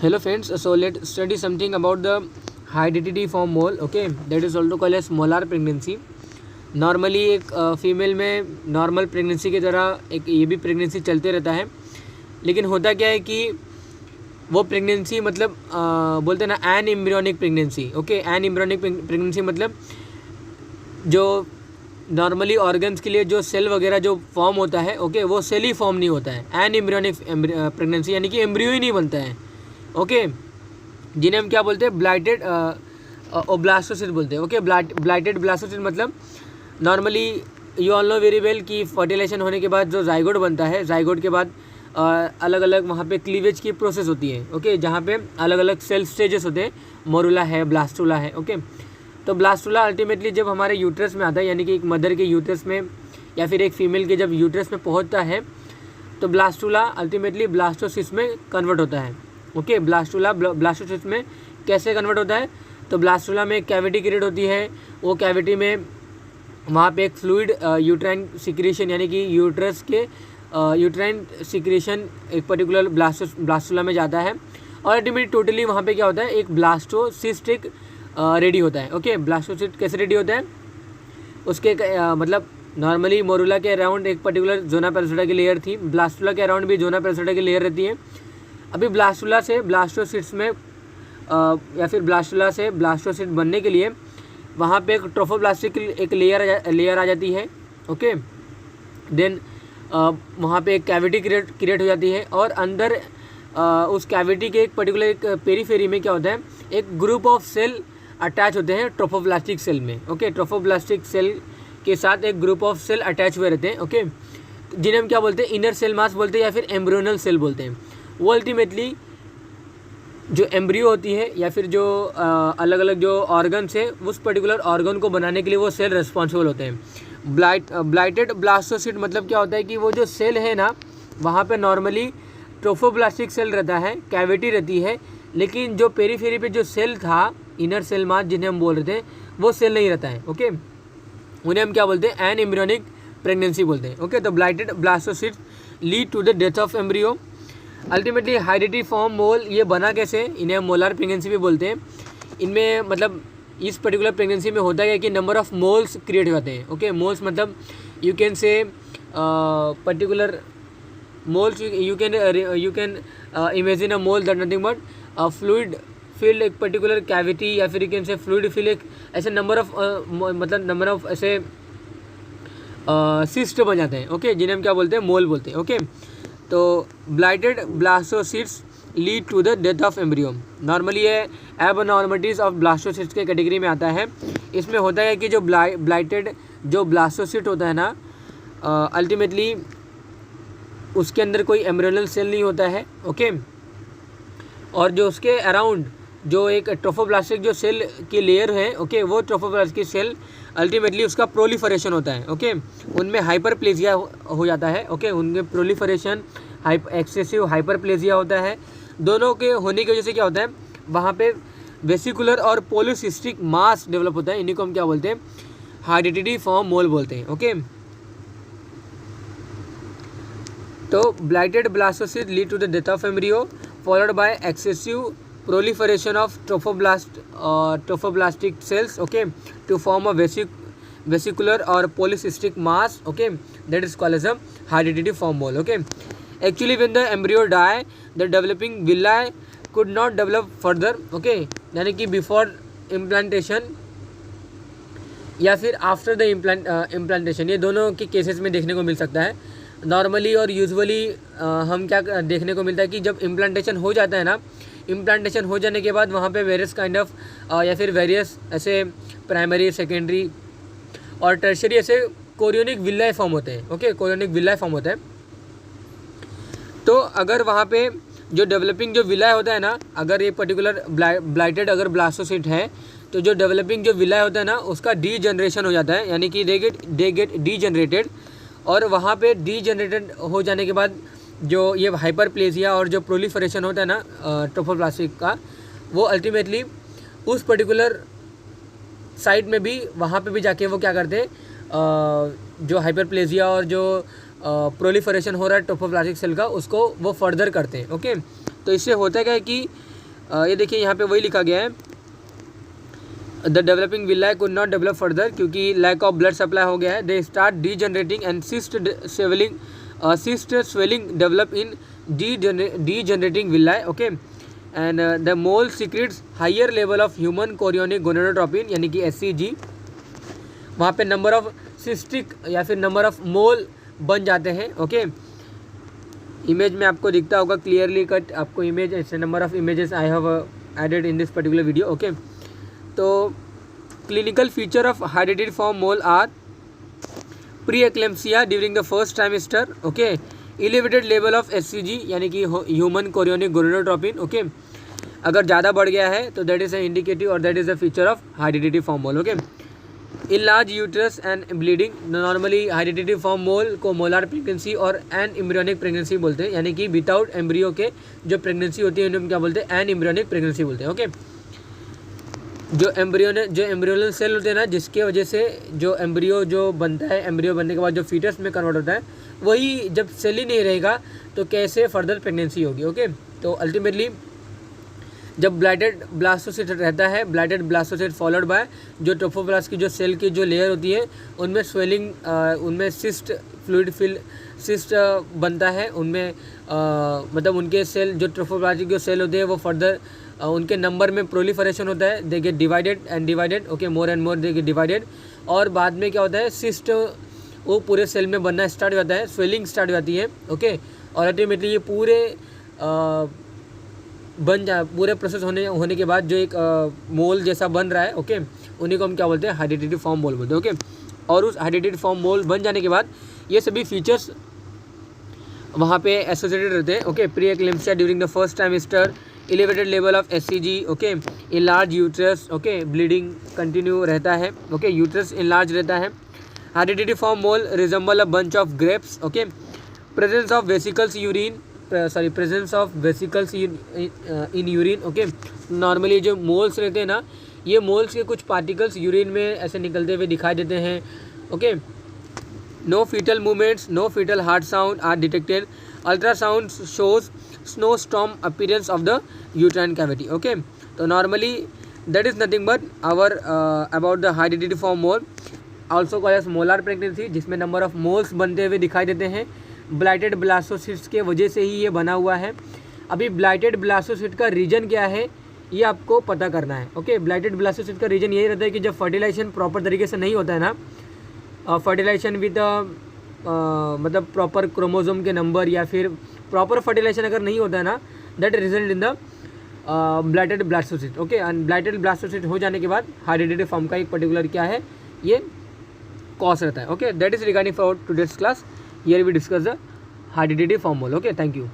Hello friends, so let's study something about the high DTT form mole. Okay, that is also called as molar pregnancy. Normally एक female में normal pregnancy की तरह एक ये भी pregnancy चलते रहता है, लेकिन होता क्या है कि वो प्रेगनेंसी मतलब बोलते हैं ना an embryonic pregnancy. Okay, an embryonic pregnancy मतलब जो नॉर्मली ऑर्गन्स के लिए जो सेल वगैरह जो फॉर्म होता है, ओके, वो सेल ही फॉर्म नहीं होता है. एन एम्ब्रियोनिक प्रेगनेंसी यानी कि एम्ब्रियो ही नहीं बनता है. ओके, जिन्हें हम क्या बोलते हैं, ब्लाइटेड ब्लास्टोसिस्ट बोलते हैं. ओके, ब्लाइटेड ब्लास्टोसिस्ट मतलब normally you all know very well कि फर्टिलाइजेशन होने के बाद जो जाइगोट बनता है, जाइगोट के बाद अलग अलग वहाँ पे क्लीवेज की प्रोसेस होती है. ओके, जहाँ पे अलग अलग सेल स्टेजेस होते हैं, मोरुला है, ब्लास्टुला है. ओके, तो ब्लास्टुला अल्टीमेटली जब हमारे यूट्रस में आता है, यानी कि एक मदर के यूट्रस में या फिर एक फीमेल के जब यूट्रस में पहुँचता है, तो ब्लास्टुला अल्टीमेटली ब्लास्टोसिस्ट में कन्वर्ट होता है. ओके, ब्लास्टुला ब्लास्टोसिस्ट में कैसे कन्वर्ट होता है, तो ब्लास्टुला में कैविटी क्रिएट होती है. वो कैविटी में वहाँ पे एक फ्लूइड यूट्राइन सिक्रीशन यानी कि यूट्रस के यूट्राइन सिक्रीशन एक पर्टिकुलर ब्लास्टुला में जाता है, और अल्टीमेटली टोटली वहाँ पे क्या होता है, एक ब्लास्टोसिस्ट एक रेडी होता है. ओके, ब्लास्टोसिस्ट कैसे रेडी होता है, उसके मतलब नॉर्मली मोरुला के अराउंड एक पर्टिकुलर जोना पेल्सोटा की लेयर थी, ब्लास्टुला के अराउंड भी जोना पेल्सोटा की लेयर रहती है. अभी ब्लास्टुला से ब्लास्टोसिस्ट में या फिर ब्लास्टुला से ब्लास्टोसिस्ट बनने के लिए वहाँ पे एक ट्रोफोब्लास्टिक एक लेयर आ जाती है. ओके, देन वहाँ पे एक कैविटी क्रिएट हो जाती है, और अंदर उस कैविटी के एक पर्टिकुलर एक पेरीफेरी में क्या होता है, एक ग्रुप ऑफ सेल अटैच होते हैं ट्रोफोब्लास्टिक सेल में. ओके, ट्रोफोब्लास्टिक सेल के साथ एक ग्रुप ऑफ सेल अटैच हुए रहते हैं. ओके, जिन्हें हम क्या बोलते हैं, इनर सेल मास बोलते हैं या फिर एम्ब्रियोनल सेल बोलते हैं. वो अल्टीमेटली जो एम्ब्रियो होती है या फिर जो अलग अलग जो ऑर्गन्स है, उस पर्टिकुलर ऑर्गन को बनाने के लिए वो सेल रिस्पॉन्सिबल होते हैं. ब्लाइटेड ब्लास्टोसिस्ट मतलब क्या होता है कि वो जो सेल है ना, वहाँ पे नॉर्मली ट्रोफोब्लास्टिक सेल रहता है, कैविटी रहती है, लेकिन जो पेरीफेरी पे जो सेल था, इनर सेल मास जिन्हें हम बोल रहे थे, वो सेल नहीं रहता है. ओके, उन्हें हम क्या बोलते हैं, एन एम्ब्रियोनिक प्रेगनेंसी बोलते हैं. ओके, तो blighted blastocyst lead to the death of embryo. Ultimately high DTT form mole ये बना कैसे, इन्हें मोलर प्रेगनेंसी भी बोलते हैं. इनमें मतलब इस पर्टिकुलर प्रेगनेंसी में होता है कि नंबर ऑफ मोल्स क्रिएट हो जाते हैं. ओके, मोल्स मतलब you can say particular moles, you can imagine a mole that nothing but fluid filled एक पर्टिकुलर कैविटी, या फिर you can say fluid fill एक ऐसे नंबर ऑफ ऐसे सिस्ट बन जाते हैं. ओके, जिन्हें हम क्या बोलते हैं, मोल बोलते हैं. ओके, तो blighted blastocyst lead to the death of embryo. Normally ये एबनॉर्मलिटीज़ ऑफ ब्लास्टोसिस्ट के कैटेगरी में आता है. इसमें होता है कि जो ब्लाइटेड जो ब्लास्टोसिस्ट होता है ना, अल्टीमेटली उसके अंदर कोई एम्ब्रियोनल सेल नहीं होता है. ओके, और जो उसके अराउंड जो एक ट्रोफोब्लास्टिक जो सेल की लेयर है, ओके, वो ट्रोफोब्लास्टिक सेल अल्टीमेटली उसका प्रोलिफरेशन होता है. ओके, उनमें हाइपरप्लेजिया हो जाता है. ओके, उनके प्रोलिफरेशन एक्सेसिव हाइपरप्लेजिया होता है. दोनों के होने की वजह से क्या होता है, वहाँ पे वेसिकुलर और पॉलीसिस्टिक मास डेवलप होता है. इन्हीं को हम क्या बोलते हैं, हाई DTT फॉर्म मोल बोलते हैं. ओके, तो blighted blastocyst lead to the death of embryo followed by excessive proliferation of trophoblastic cells, okay, to form a vesicular or polycystic mass. Okay, that is called as a high DTT form mole. Okay, actually when the embryo die, the developing villi could not develop further. Okay, यानी कि before implantation या फिर after the implantation, ये दोनों के cases में देखने को मिल सकता है. नॉर्मली और यूजुअली हम क्या देखने को मिलता है कि जब इम्प्लांटेशन हो जाता है ना, इम्प्लांटेशन हो जाने के बाद वहाँ पे वेरियस काइंड ऑफ या फिर वेरियस ऐसे प्राइमरी, सेकेंडरी और टर्शरी ऐसे कोरियोनिक विल्लाई फॉर्म होते हैं. ओके, कोरियोनिक विल्लाई फॉर्म होता है. तो अगर वहाँ पे जो डेवलपिंग जो विल्लाई होता है ना, अगर ये पर्टिकुलर ब्लाइटेड अगर ब्लास्टोसिस्ट है, तो जो डेवलपिंग जो विल्लाई होता है ना, उसका डीजनरेशन हो जाता है, यानी कि दे गेट डीजनरेटेड. और वहाँ पे डीजनरेटेड हो जाने के बाद जो ये हाइपरप्लेजिया और जो प्रोलिफरेशन होता है ना ट्रोफोब्लास्टिक का, वो अल्टीमेटली उस पर्टिकुलर साइट में भी वहाँ पे भी जाके वो क्या करते हैं, जो हाइपरप्लेजिया और जो प्रोलिफरेशन हो रहा है ट्रोफोब्लास्टिक सेल का, उसको वो फर्दर करते हैं. ओके, तो इससे होता क्या है कि ये देखिए यहाँ पे वही लिखा गया है, the developing villi could not develop further, क्योंकि लैक ऑफ ब्लड सप्लाई हो गया है। They start degenerating and cyst swelling develop in degenerating villi, okay. And the mole secretes higher level of human chorionic gonadotropin यानी कि SCG। वहाँ पे number of cystic या फिर नंबर ऑफ मोल बन जाते हैं, ओके। इमेज में आपको दिखता होगा क्लियरली कट आपको इमेज, ऐसे number of images I have added in this particular video, okay. तो clinical feature of hydrated form mole are preeclampsia during the first trimester, okay. Elevated level of SCG यानी कि human chorionic gonadotropin, okay. अगर ज़्यादा बढ़ गया है तो that is a indicative or that is a feature of hydrated form mole, okay. In large uterus and bleeding, normally hydrated form mole को molar pregnancy or an embryonic pregnancy बोलते हैं, यानी कि विदाउट एम्ब्रियो के जो pregnancy होती है उन्हें क्या बोलते हैं, एन एम्ब्रियोनिक प्रेगनेंसी बोलते हैं, ओके। जो एम्ब्रियोनल सेल होते हैं ना, जिसके वजह से जो एम्ब्रियो जो बनता है, एम्ब्रियो बनने के बाद जो फीटस में कन्वर्ट होता है, वही जब सेल ही नहीं रहेगा तो कैसे फर्दर प्रेगनेंसी होगी, ओके। तो अल्टीमेटली जब ब्लाइटेड ब्लास्टोसिस्ट रहता है, ब्लाइटेड ब्लास्टोसिस्ट फॉलोड बाय जो ट्रोफोब्लास्ट की जो सेल की जो लेयर होती है उनमें स्वेलिंग, उनमें सिस्ट फ्लूइड सिस्ट बनता है, उनमें मतलब उनके सेल जो ट्रोफोब्लास्ट की जो सेल होते हैं वो फर्दर उनके नंबर में प्रोलिफरेशन होता है, they get divided and divided, okay, more and more they get divided. और बाद में क्या होता है, सिस्ट वो पूरे सेल में बनना स्टार्ट हो जाता है, स्वेलिंग स्टार्ट हो जाती है, ओके। और अल्टीमेटली ये पूरे पूरे प्रोसेस होने के बाद जो एक मोल जैसा बन रहा है, ओके, उन्हीं को हम क्या बोलते हैं, हाइड्रेटेड फॉर्म मोल बोलते हैं, ओके। और उस हाइड्रेटेड फॉर्म मोल बन जाने के बाद ये सभी फीचर्स वहाँ पे एसोसिएटेड रहते हैं, okay. Pre eclampsia during the first trimester, elevated level of SCG, okay. Enlarge uterus, okay, bleeding continue रहता है, ओके, यूट्रस इनलार्ज रहता है। Hydrated form mole resemble a bunch of grapes, okay. Presence of vesicles in urine, okay. Normally जो moles रहते हैं ना, ये moles के कुछ पार्टिकल्स यूरिन में ऐसे निकलते हुए दिखाई देते हैं, okay. No fetal movements, no fetal heart sound are detected. Ultrasound shows snowstorm appearance of the uterine cavity, okay. तो normally that is nothing but our about the hydrated form mole, also called as molar pregnancy, जिसमें number of moles बनते हुए दिखाई देते हैं। ब्लाइटेड blastocyst के वजह से ही ये बना हुआ है। अभी ब्लाइटेड ब्लास्टोसिस्ट का रीजन क्या है ये आपको पता करना है, ओके। ब्लाइटेड ब्लास्टोसिस्ट का रीजन यही रहता है कि जब फर्टिलाइजेशन प्रॉपर तरीके से नहीं होता है ना, फर्टिलाइजेशन विद मतलब प्रॉपर क्रोमोसोम के नंबर या फिर प्रॉपर फर्टिलाइजेशन अगर नहीं होता है ना, that result in the blighted blastocyst, okay. And blighted blastocyst हो जाने के बाद हाइड्रेटेड फॉर्म का एक पर्टिकुलर क्या है, ये कॉज रहता है, okay. That is regarding for today's class, here we discuss the hydrated form mole, okay. Thank you.